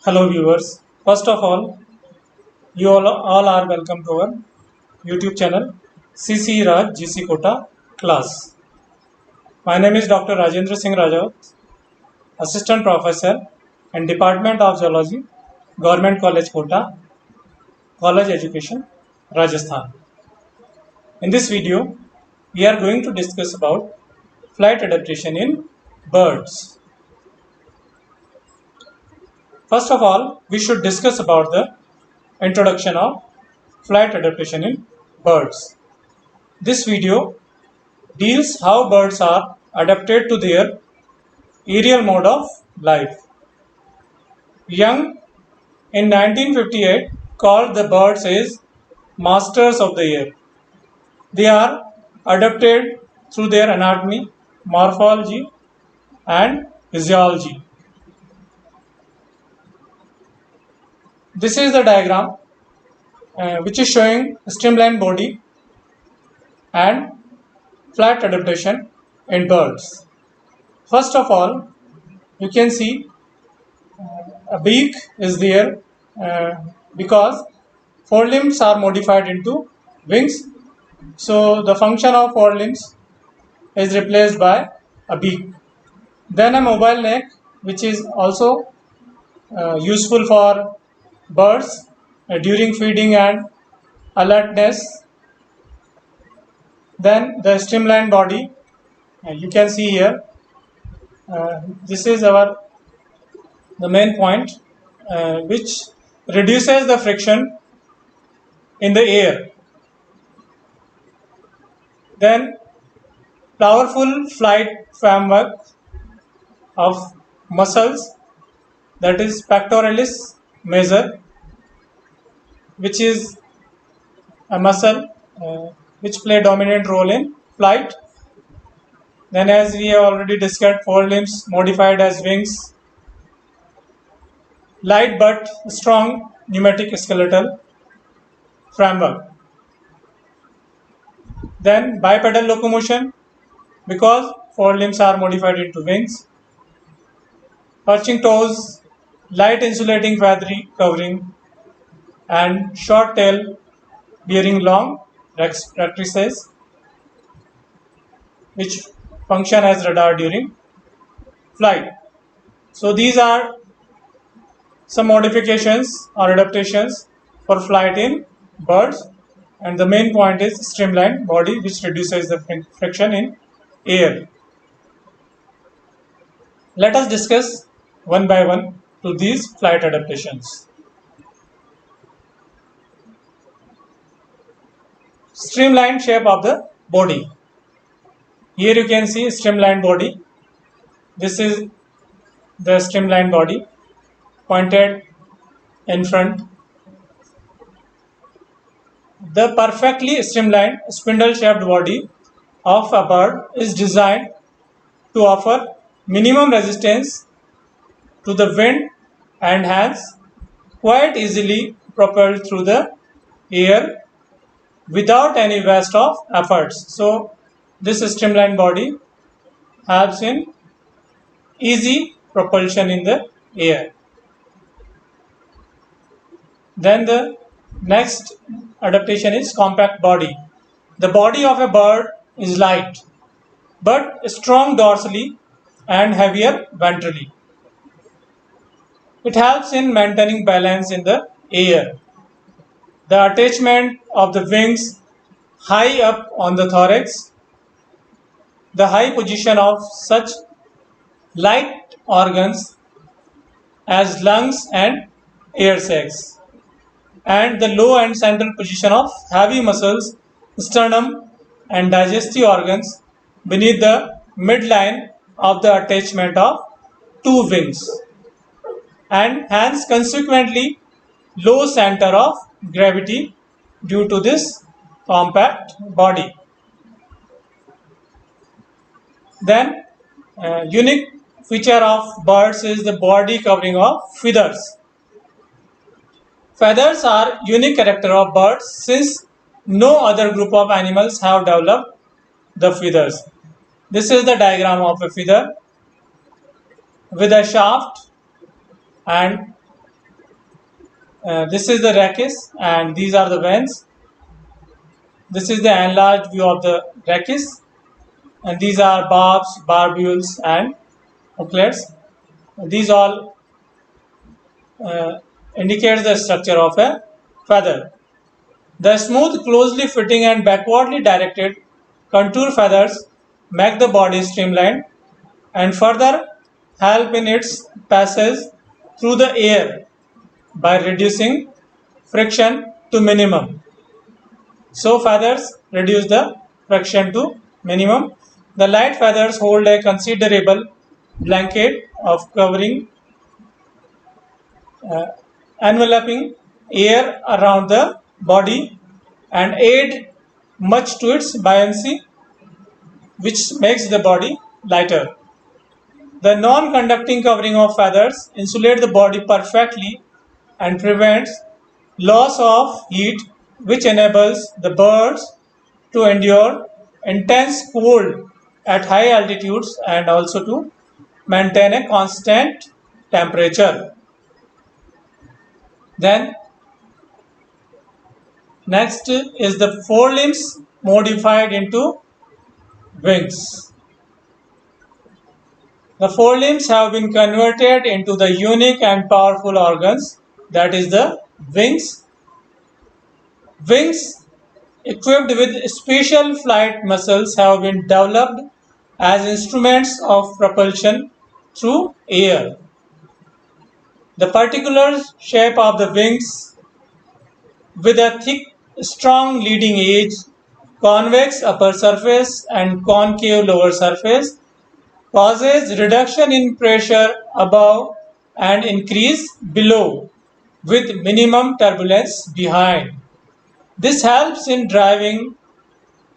Hello viewers. First of all, you all are welcome to our YouTube channel CC Raj GC Kota class. My name is Dr. Rajendra Singh Rajawat, Assistant Professor in Department of Zoology, Government College Kota, College Education, Rajasthan. In this video, we are going to discuss about flight adaptation in birds. First of all, we should discuss about the introduction of flight adaptation in birds. This video deals how birds are adapted to their aerial mode of life. Young in 1958 called the birds as masters of the air. They are adapted through their anatomy, morphology and physiology. This is the diagram which is showing streamlined body and flight adaptation in birds. First of all, you can see a beak is there because forelimbs are modified into wings. So the function of forelimbs is replaced by a beak. Then a mobile neck, which is also useful for birds during feeding and alertness. Then the streamlined body, you can see here. This is the main point, which reduces the friction in the air. Then powerful flight framework of muscles, that is pectoralis major, which is a muscle which play dominant role in flight. Then, as we have already discussed, forelimbs modified as wings, light but strong pneumatic skeletal framework. Then bipedal locomotion, because forelimbs are modified into wings. Perching toes, light insulating feathery covering, and short tail bearing long rectrices, which function as radar during flight. So these are some modifications or adaptations for flight in birds, and the main point is streamlined body, which reduces the friction in air. Let us discuss one by one to these flight adaptations. Streamlined shape of the body. Here you can see streamlined body. This is the streamlined body, pointed in front. The perfectly streamlined spindle-shaped body of a bird is designed to offer minimum resistance to the wind and hence quite easily propelled through the air without any waste of efforts. So this streamlined body helps in easy propulsion in the air. Then the next adaptation is compact body. The body of a bird is light but strong dorsally and heavier ventrally. It helps in maintaining balance in the air. The attachment of the wings high up on the thorax, the high position of such light organs as lungs and air sacs, and the low and central position of heavy muscles, sternum and digestive organs beneath the midline of the attachment of two wings, and hence consequently low center of gravity due to this compact body. Then unique feature of birds is the body covering of feathers. Feathers are unique character of birds since no other group of animals have developed the feathers. This is the diagram of a feather with a shaft and This is the rachis and these are the veins. This is the enlarged view of the rachis, and these are barbs, barbules, and oculates. These all indicate the structure of a feather. The smooth, closely fitting, and backwardly directed contour feathers make the body streamlined and further help in its passage through the air by reducing friction to minimum. So feathers reduce the friction to minimum. The light feathers hold a considerable blanket of covering, enveloping air around the body and aid much to its buoyancy, which makes the body lighter. The non-conducting covering of feathers insulate the body perfectly and prevents loss of heat, which enables the birds to endure intense cold at high altitudes and also to maintain a constant temperature. Then next is the forelimbs modified into wings. The forelimbs have been converted into the unique and powerful organs, that is the wings. Wings equipped with special flight muscles have been developed as instruments of propulsion through air. The particular shape of the wings, with a thick, strong leading edge, convex upper surface, and concave lower surface, causes reduction in pressure above and increase below, with minimum turbulence behind. This helps in driving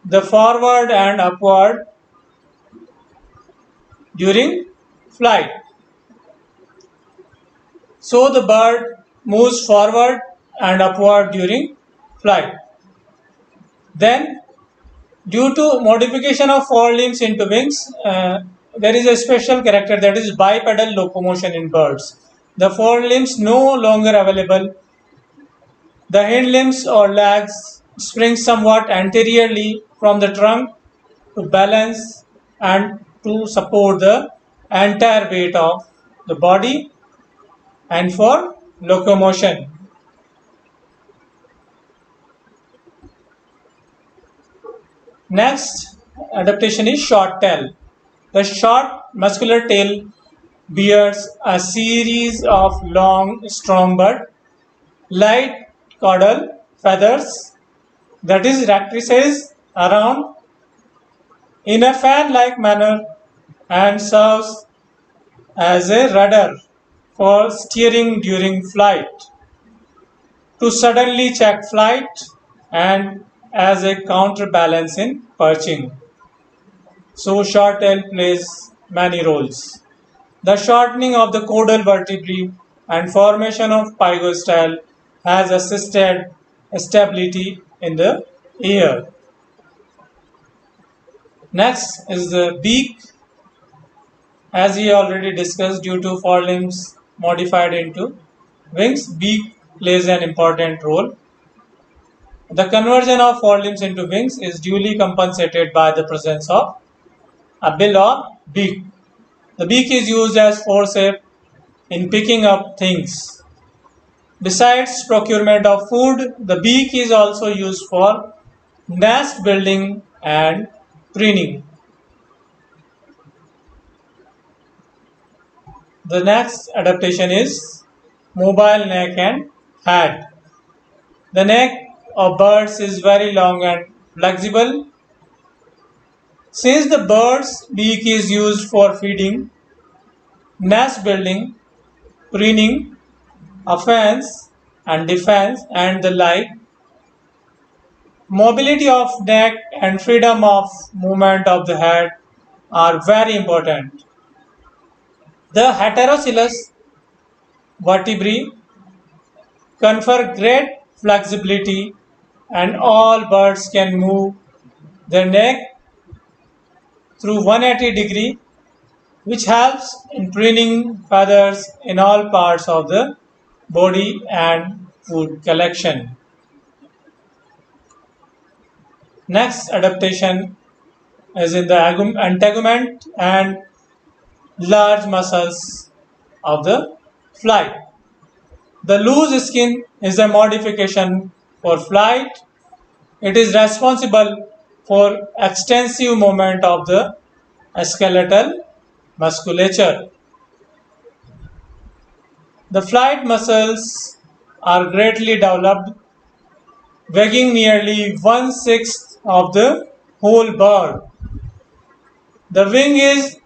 the forward and upward during flight. So the bird moves forward and upward during flight. Then, due to modification of forelimbs into wings, there is a special character, that is bipedal locomotion in birds. The forelimbs no longer available. The hind limbs or legs spring somewhat anteriorly from the trunk to balance and to support the entire weight of the body and for locomotion. Next adaptation is short tail. The short muscular tail bears a series of long, strong but light caudal feathers, that is rectrices around in a fan-like manner and serves as a rudder for steering during flight, to suddenly check flight, and as a counterbalance in perching. So short tail plays many roles. The shortening of the caudal vertebrae and formation of pygostyle has assisted stability in the air. Next is the beak. As we already discussed, due to forelimbs modified into wings, beak plays an important role. The conversion of forelimbs into wings is duly compensated by the presence of a bill or beak. The beak is used as forceps in picking up things. Besides procurement of food, the beak is also used for nest building and preening. The next adaptation is mobile neck and head. The neck of birds is very long and flexible. Since the bird's beak is used for feeding, nest building, preening, offense and defense and the like, mobility of neck and freedom of movement of the head are very important. The heterocylous vertebrae confer great flexibility, and all birds can move their neck through 180-degree, which helps in preening feathers in all parts of the body and food collection. Next adaptation is in the integument and large muscles of the flight. The loose skin is a modification for flight. It is responsible for extensive movement of the skeletal musculature. The flight muscles are greatly developed, weighing nearly 1/6 of the whole bird. The wing is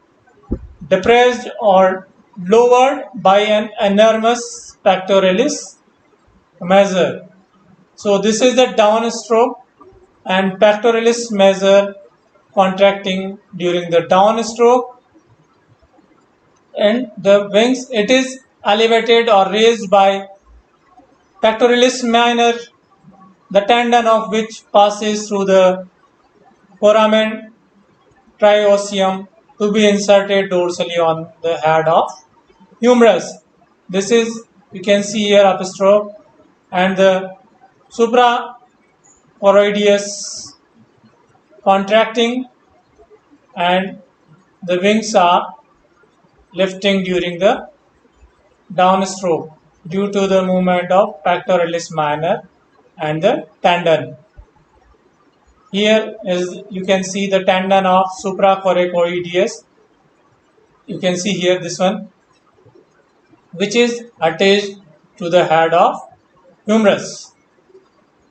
depressed or lowered by an enormous pectoralis major. So this is the downstroke and pectoralis major contracting during the downstroke, and the wings, it is elevated or raised by pectoralis minor, the tendon of which passes through the foramen triosteum to be inserted dorsally on the head of humerus. This is, you can see here, upstroke, and the suprachoroideus contracting, and the wings are lifting during the downstroke due to the movement of pectoralis minor and the tendon. Here is, you can see the tendon of suprachoroideus. You can see here this one, which is attached to the head of humerus.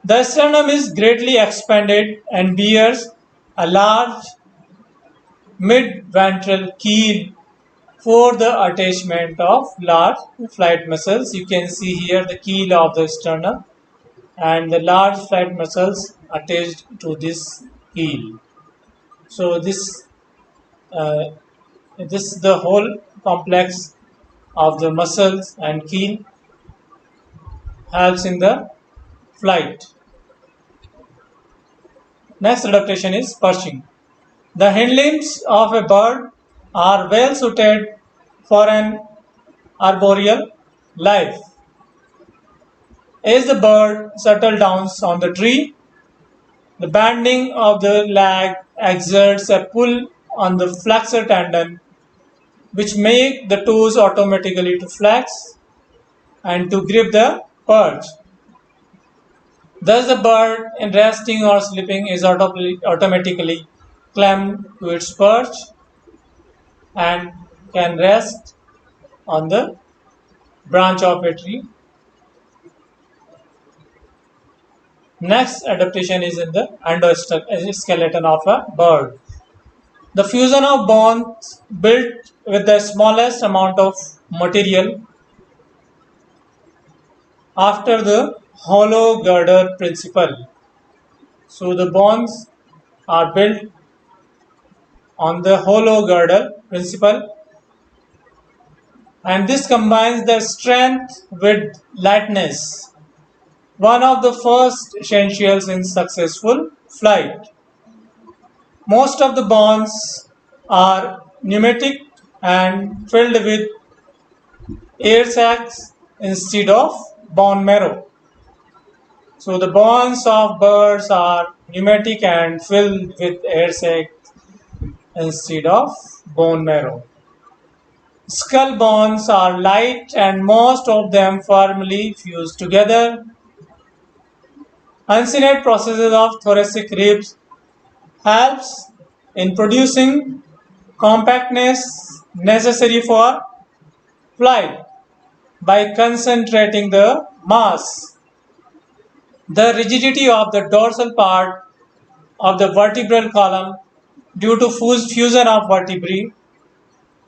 The sternum is greatly expanded and bears a large mid-ventral keel for the attachment of large flight muscles. You can see here the keel of the sternum and the large flight muscles attached to this keel. So this is the whole complex of the muscles and keel helps in the flight. Next adaptation is perching. The hind limbs of a bird are well suited for an arboreal life. As the bird settles down on the tree, the bending of the leg exerts a pull on the flexor tendon, which make the toes automatically to flex and to grip the perch. Thus, the bird, in resting or sleeping, is automatically clamped to its perch and can rest on the branch of a tree. Next adaptation is in the endoskeleton of a bird. The fusion of bones built with the smallest amount of material after the hollow girder principle. So the bones are built on the hollow girdle principle, and this combines the strength with lightness, one of the first essentials in successful flight. Most of the bones are pneumatic and filled with air sacs instead of bone marrow. So the bones of birds are pneumatic and filled with air sacs instead of bone marrow. Skull bones are light and most of them firmly fused together. Uncinate processes of thoracic ribs helps in producing compactness necessary for flight by concentrating the mass. The rigidity of the dorsal part of the vertebral column due to fusion of vertebrae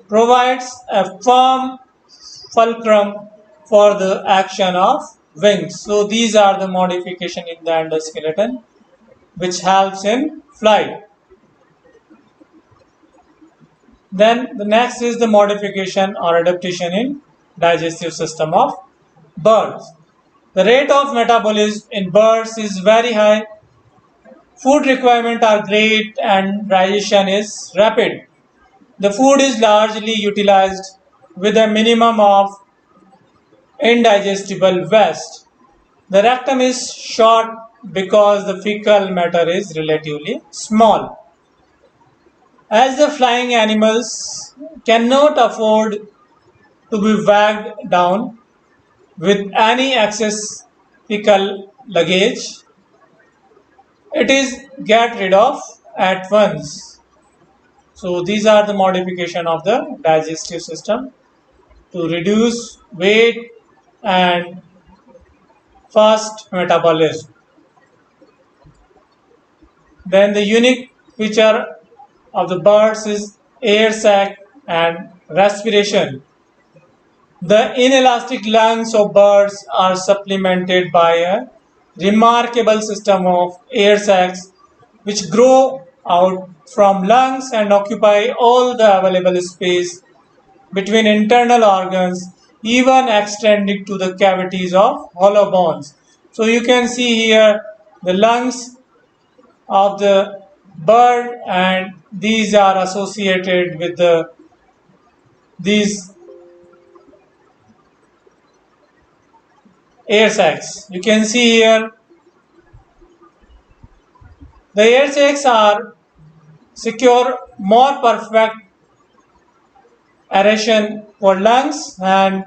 provides a firm fulcrum for the action of wings. So these are the modification in the endoskeleton which helps in flight. Then the next is the modification or adaptation in digestive system of birds. The rate of metabolism in birds is very high. Food requirements are great and digestion is rapid. The food is largely utilized with a minimum of indigestible waste. The rectum is short because the fecal matter is relatively small. As the flying animals cannot afford to be wagged down with any excess fecal luggage, it is get rid of at once. So these are the modification of the digestive system to reduce weight and fast metabolism. Then the unique feature of the birds is air sac and respiration. The inelastic lungs of birds are supplemented by a remarkable system of air sacs which grow out from lungs and occupy all the available space between internal organs, even extending to the cavities of hollow bones. So you can see here the lungs of the bird, and these are associated with these air sacs. You can see here the air sacs are secure more perfect aeration for lungs and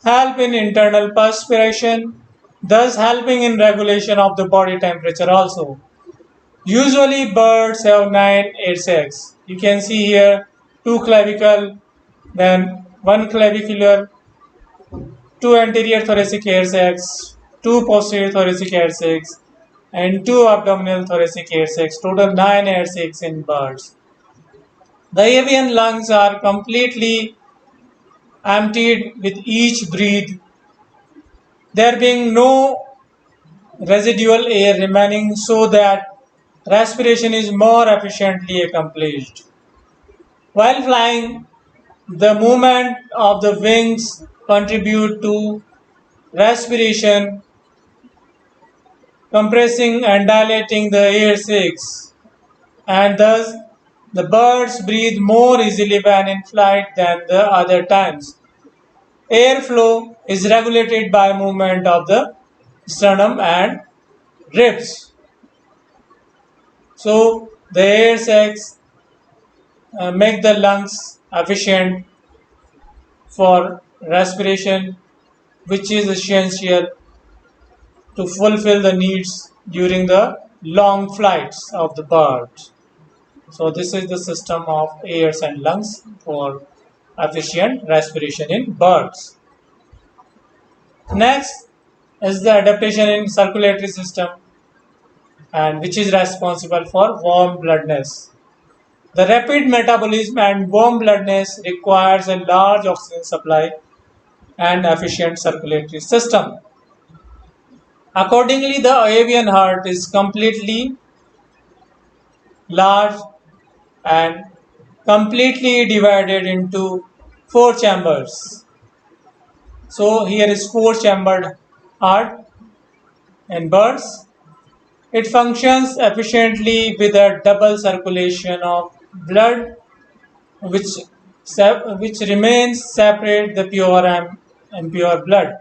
help in internal perspiration, thus helping in regulation of the body temperature also. Usually birds have 9 air sacs. You can see here 2 clavicle, then 1 clavicular, 2 anterior thoracic air sacs, 2 posterior thoracic air sacs, and 2 abdominal thoracic air sacs. Total 9 air sacs in birds. The avian lungs are completely emptied with each breath, there being no residual air remaining so that respiration is more efficiently accomplished. While flying, the movement of the wings contribute to respiration, compressing and dilating the air sacs, and thus the birds breathe more easily when in flight than the other times. Airflow is regulated by movement of the sternum and ribs. So the air sacs make the lungs efficient for respiration, which is essential to fulfill the needs during the long flights of the bird. So this is the system of ears and lungs for efficient respiration in birds. Next is the adaptation in circulatory system, and which is responsible for warm bloodedness. The rapid metabolism and warm bloodedness requires a large oxygen supply and efficient circulatory system. Accordingly, the avian heart is completely large and completely divided into 4 chambers. So here is 4 chambered heart in birds. It functions efficiently with a double circulation of blood which which remains separate the pure and impure blood.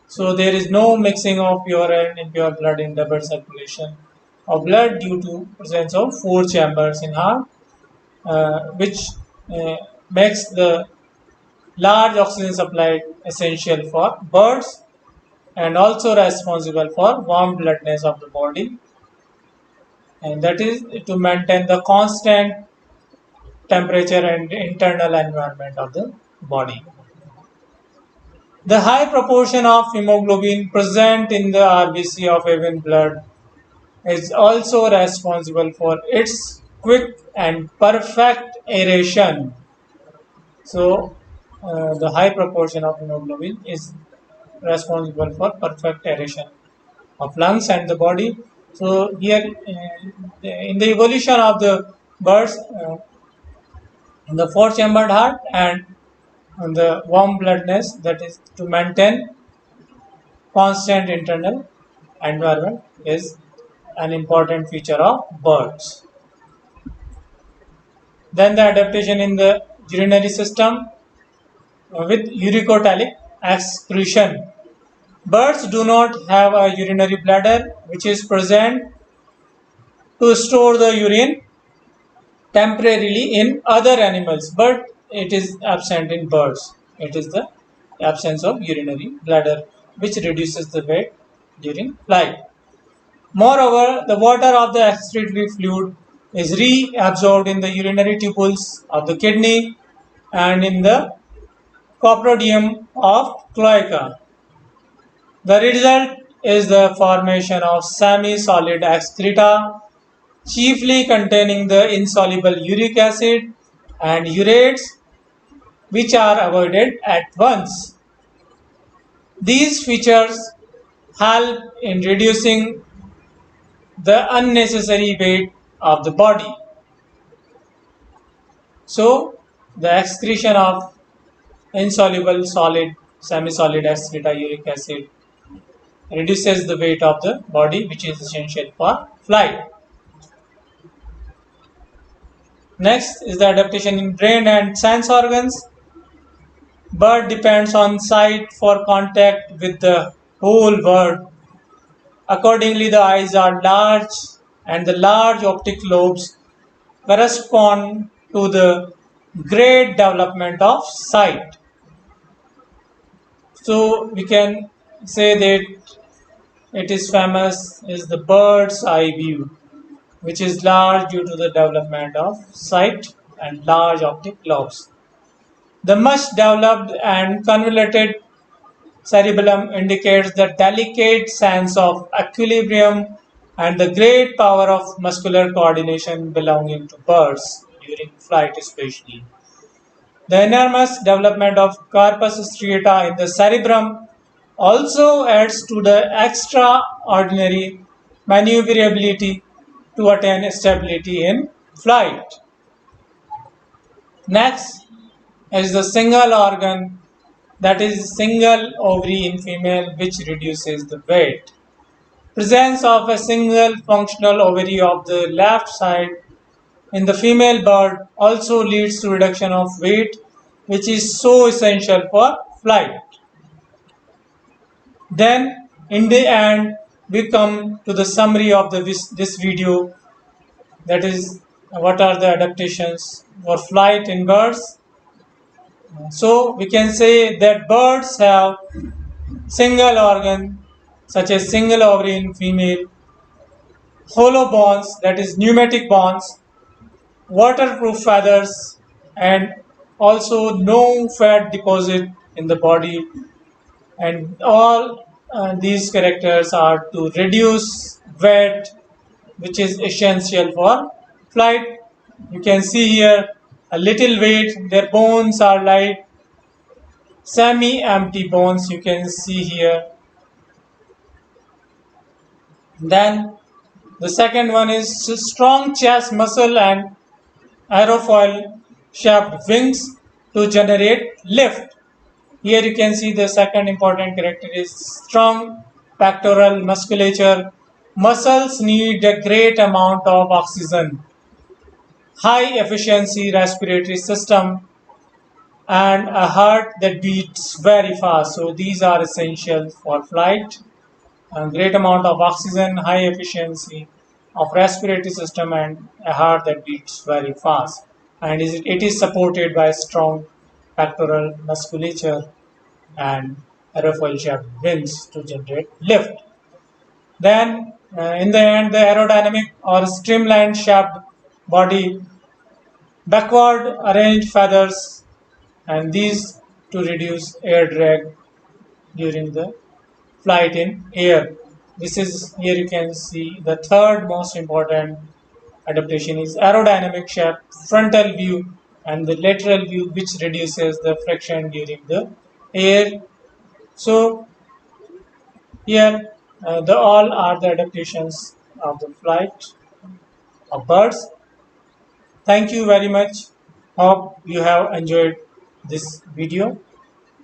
So there is no mixing of pure and impure blood in double circulation of blood due to presence of 4 chambers in heart, which uh, makes the large oxygen supply essential for birds and also responsible for warm bloodedness of the body, and that is to maintain the constant temperature and internal environment of the body. The high proportion of hemoglobin present in the RBC of avian blood is also responsible for its quick and perfect aeration. So, the high proportion of hemoglobin is responsible for perfect aeration of lungs and the body. So, here in the evolution of the birds, in the 4 chambered heart and the warm bloodedness, that is to maintain constant internal environment, is an important feature of birds. Then the adaptation in the urinary system with uricotalic excretion. Birds do not have a urinary bladder which is present to store the urine temporarily in other animals, but it is absent in birds. It is the absence of urinary bladder which reduces the weight during flight. Moreover, the water of the excretory fluid is reabsorbed in the urinary tubules of the kidney and in the coprodium of cloaca. The result is the formation of semi-solid excreta, chiefly containing the insoluble uric acid and urates, which are avoided at once. These features help in reducing the unnecessary weight of the body. So, the excretion of insoluble solid, semi-solid excreta uric acid reduces the weight of the body, which is essential for flight. Next is the adaptation in brain and sense organs. Bird depends on sight for contact with the whole world. Accordingly, the eyes are large and the large optic lobes correspond to the great development of sight. So we can say that it is famous is the bird's eye view, which is large due to the development of sight and large optic lobes. The much developed and convoluted cerebellum indicates the delicate sense of equilibrium and the great power of muscular coordination belonging to birds during flight especially. The enormous development of corpus striata in the cerebrum also adds to the extraordinary maneuverability to attain stability in flight. Next is the single organ, that is single ovary in female, which reduces the weight. Presence of a single functional ovary of the left side in the female bird also leads to reduction of weight, which is so essential for flight. Then in the end we come to the summary of this video, that is what are the adaptations for flight in birds. So we can say that birds have single organ such as single ovary in female, hollow bones, that is pneumatic bones, waterproof feathers, and also no fat deposit in the body, and all these characters are to reduce weight, which is essential for flight. You can see here a little weight, their bones are light, semi-empty bones you can see here. Then the second one is strong chest muscle and aerofoil shaped wings to generate lift. Here you can see the second important character is strong pectoral musculature. Muscles need a great amount of oxygen, high efficiency respiratory system, and a heart that beats very fast. So these are essential for flight. A great amount of oxygen, high efficiency of respiratory system, and a heart that beats very fast. And it is supported by strong pectoral musculature and aerofoil shaped wings to generate lift. Then, in the end, the aerodynamic or streamlined shaped body, backward arranged feathers, and these to reduce air drag during the flight in air. This is here you can see the third most important adaptation is aerodynamic shape, frontal view, and the lateral view, which reduces the friction during the air. So here the all are the adaptations of the flight of birds. Thank you very much. Hope you have enjoyed this video.